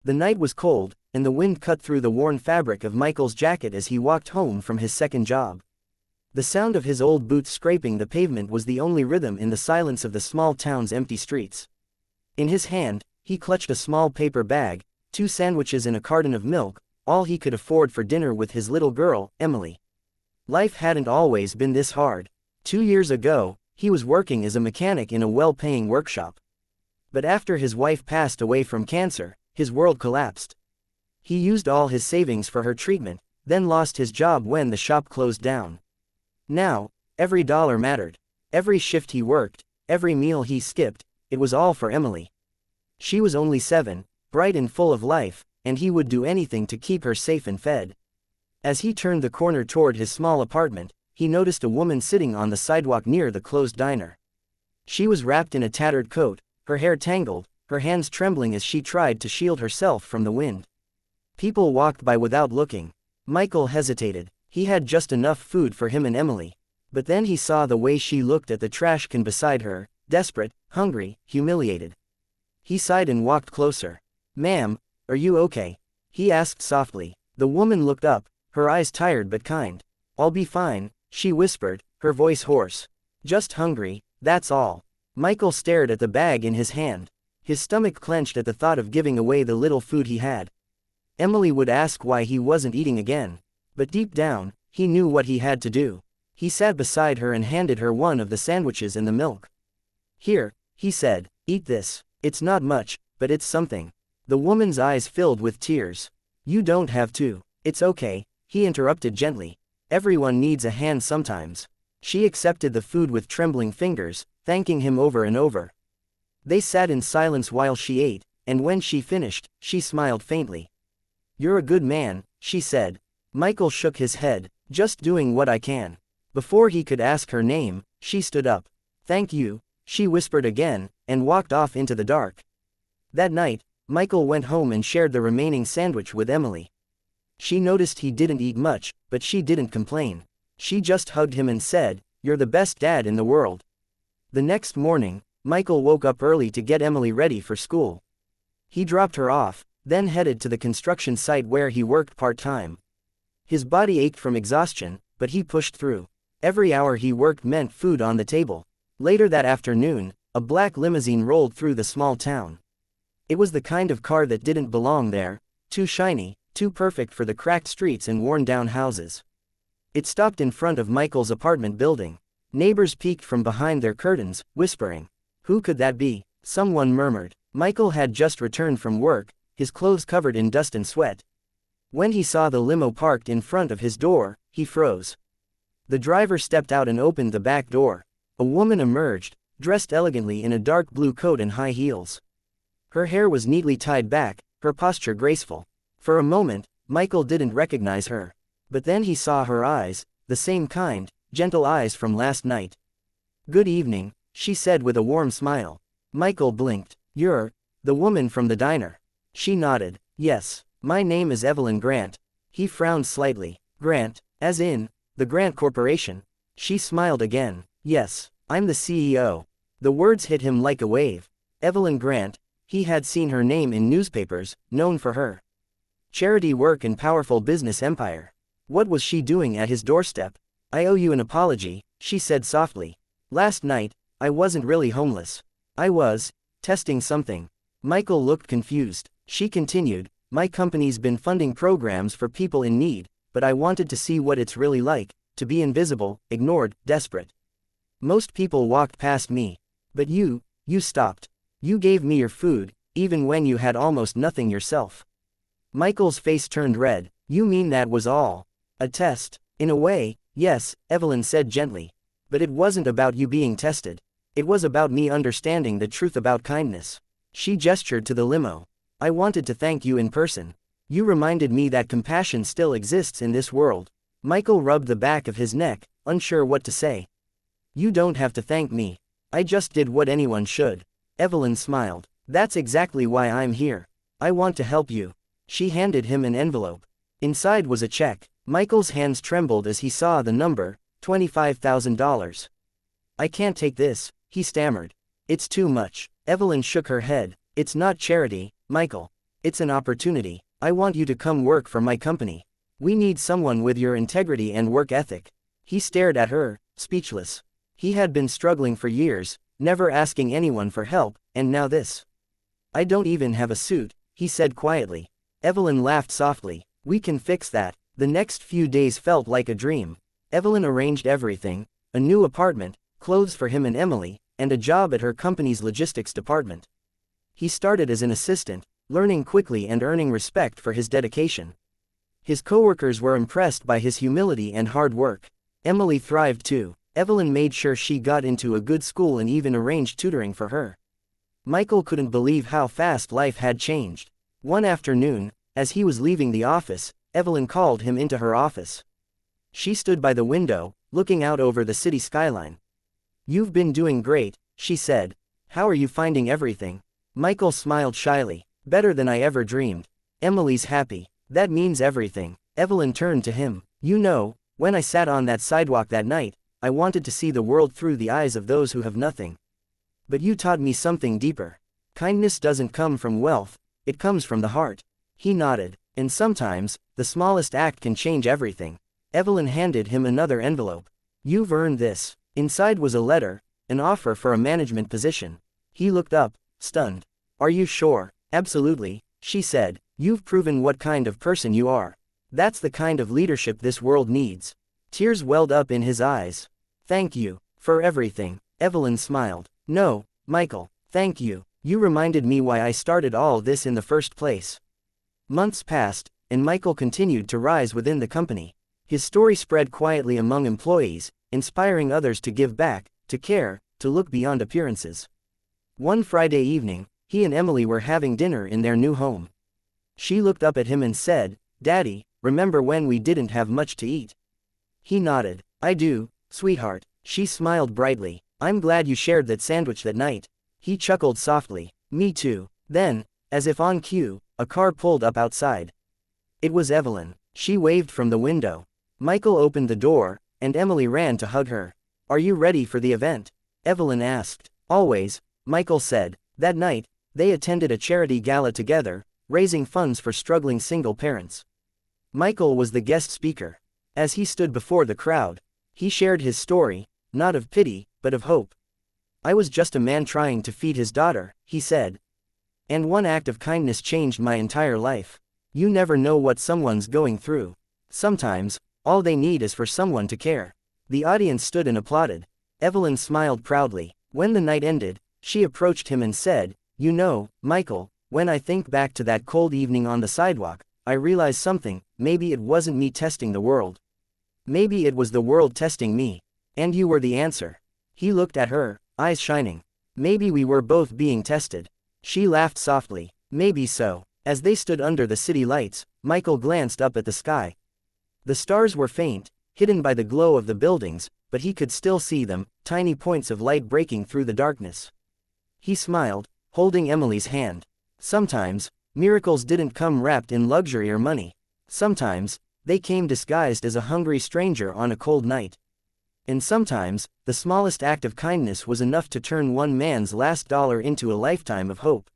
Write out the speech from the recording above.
The night was cold, and the wind cut through the worn fabric of Michael's jacket as he walked home from his second job. The sound of his old boots scraping the pavement was the only rhythm in the silence of the small town's empty streets. In his hand, he clutched a small paper bag, 2 sandwiches and a carton of milk, all he could afford for dinner with his little girl, Emily. Life hadn't always been this hard. 2 years ago, he was working as a mechanic in a well-paying workshop. But after his wife passed away from cancer, his world collapsed. He used all his savings for her treatment, then lost his job when the shop closed down. Now, every dollar mattered. Every shift he worked, every meal he skipped, it was all for Emily. She was only 7, bright and full of life, and he would do anything to keep her safe and fed. As he turned the corner toward his small apartment, he noticed a woman sitting on the sidewalk near the closed diner. She was wrapped in a tattered coat, her hair tangled, her hands trembling as she tried to shield herself from the wind. People walked by without looking. Michael hesitated. He had just enough food for him and Emily. But then he saw the way she looked at the trash can beside her, desperate, hungry, humiliated. He sighed and walked closer. "Ma'am, are you okay?" he asked softly. The woman looked up, her eyes tired but kind. "I'll be fine," she whispered, her voice hoarse. "Just hungry, that's all." Michael stared at the bag in his hand. His stomach clenched at the thought of giving away the little food he had. Emily would ask why he wasn't eating again. But deep down, he knew what he had to do. He sat beside her and handed her one of the sandwiches and the milk. "Here," he said, "eat this. It's not much, but it's something." The woman's eyes filled with tears. "You don't have to. It's okay," he interrupted gently. "Everyone needs a hand sometimes." She accepted the food with trembling fingers, thanking him over and over. They sat in silence while she ate, and when she finished, she smiled faintly. "You're a good man," she said. Michael shook his head. "Just doing what I can." Before he could ask her name, she stood up. "Thank you," she whispered again, and walked off into the dark. That night, Michael went home and shared the remaining sandwich with Emily. She noticed he didn't eat much, but she didn't complain. She just hugged him and said, "You're the best dad in the world." The next morning, Michael woke up early to get Emily ready for school. He dropped her off, then headed to the construction site where he worked part-time. His body ached from exhaustion, but he pushed through. Every hour he worked meant food on the table. Later that afternoon, a black limousine rolled through the small town. It was the kind of car that didn't belong there, too shiny, too perfect for the cracked streets and worn-down houses. It stopped in front of Michael's apartment building. Neighbors peeked from behind their curtains, whispering. "Who could that be?" someone murmured. Michael had just returned from work, his clothes covered in dust and sweat. When he saw the limo parked in front of his door, he froze. The driver stepped out and opened the back door. A woman emerged, dressed elegantly in a dark blue coat and high heels. Her hair was neatly tied back, her posture graceful. For a moment, Michael didn't recognize her. But then he saw her eyes, the same kind, gentle eyes from last night. "Good evening," she said with a warm smile. Michael blinked. "You're the woman from the diner." She nodded. "Yes, my name is Evelyn Grant." He frowned slightly. "Grant, as in, the Grant Corporation?" She smiled again. "Yes, I'm the CEO." The words hit him like a wave. Evelyn Grant, he had seen her name in newspapers, known for her charity work and powerful business empire. What was she doing at his doorstep? "I owe you an apology," she said softly. "Last night, I wasn't really homeless. I was testing something." Michael looked confused. She continued, "My company's been funding programs for people in need, but I wanted to see what it's really like, to be invisible, ignored, desperate. Most people walked past me. But you stopped. You gave me your food, even when you had almost nothing yourself." Michael's face turned red. "You mean that was all a test?" "In a way, yes," Evelyn said gently. "But it wasn't about you being tested. It was about me understanding the truth about kindness." She gestured to the limo. "I wanted to thank you in person. You reminded me that compassion still exists in this world." Michael rubbed the back of his neck, unsure what to say. "You don't have to thank me. I just did what anyone should." Evelyn smiled. "That's exactly why I'm here. I want to help you." She handed him an envelope. Inside was a check. Michael's hands trembled as he saw the number, $25,000. "I can't take this," he stammered. "It's too much." Evelyn shook her head. "It's not charity, Michael. It's an opportunity. I want you to come work for my company. We need someone with your integrity and work ethic. He stared at her, speechless. He had been struggling for years, never asking anyone for help, and now this. I don't even have a suit, he said quietly. Evelyn laughed softly. We can fix that. The next few days felt like a dream. Evelyn arranged everything, a new apartment, clothes for him and Emily, and a job at her company's logistics department. He started as an assistant, learning quickly and earning respect for his dedication. His coworkers were impressed by his humility and hard work. Emily thrived too. Evelyn made sure she got into a good school and even arranged tutoring for her. Michael couldn't believe how fast life had changed. One afternoon, as he was leaving the office, Evelyn called him into her office. She stood by the window, looking out over the city skyline. You've been doing great, she said. How are you finding everything? Michael smiled shyly. Better than I ever dreamed. Emily's happy. That means everything. Evelyn turned to him. You know, when I sat on that sidewalk that night, I wanted to see the world through the eyes of those who have nothing. But you taught me something deeper. Kindness doesn't come from wealth, it comes from the heart. He nodded. And sometimes, the smallest act can change everything. Evelyn handed him another envelope. You've earned this. Inside was a letter, an offer for a management position. He looked up, stunned. Are you sure? Absolutely, she said. You've proven what kind of person you are. That's the kind of leadership this world needs. Tears welled up in his eyes. Thank you, for everything. Evelyn smiled. No, Michael, thank you. You reminded me why I started all this in the first place. Months passed, and Michael continued to rise within the company. His story spread quietly among employees, inspiring others to give back, to care, to look beyond appearances. One Friday evening, he and Emily were having dinner in their new home. She looked up at him and said, Daddy, remember when we didn't have much to eat? He nodded. I do, sweetheart. She smiled brightly. I'm glad you shared that sandwich that night. He chuckled softly. Me too. Then, as if on cue, a car pulled up outside. It was Evelyn. She waved from the window. Michael opened the door, and Emily ran to hug her. Are you ready for the event? Evelyn asked. Always, Michael said. That night, they attended a charity gala together, raising funds for struggling single parents. Michael was the guest speaker. As he stood before the crowd, he shared his story, not of pity, but of hope. I was just a man trying to feed his daughter, he said. And one act of kindness changed my entire life. You never know what someone's going through. Sometimes, all they need is for someone to care. The audience stood and applauded. Evelyn smiled proudly. When the night ended, she approached him and said, You know, Michael, when I think back to that cold evening on the sidewalk, I realize something. Maybe it wasn't me testing the world. Maybe it was the world testing me. And you were the answer. He looked at her, eyes shining. Maybe we were both being tested. She laughed softly. Maybe so. As they stood under the city lights, Michael glanced up at the sky. The stars were faint, hidden by the glow of the buildings, but he could still see them, tiny points of light breaking through the darkness. He smiled, holding Emily's hand. Sometimes, miracles didn't come wrapped in luxury or money. Sometimes, they came disguised as a hungry stranger on a cold night. And sometimes, the smallest act of kindness was enough to turn one man's last dollar into a lifetime of hope.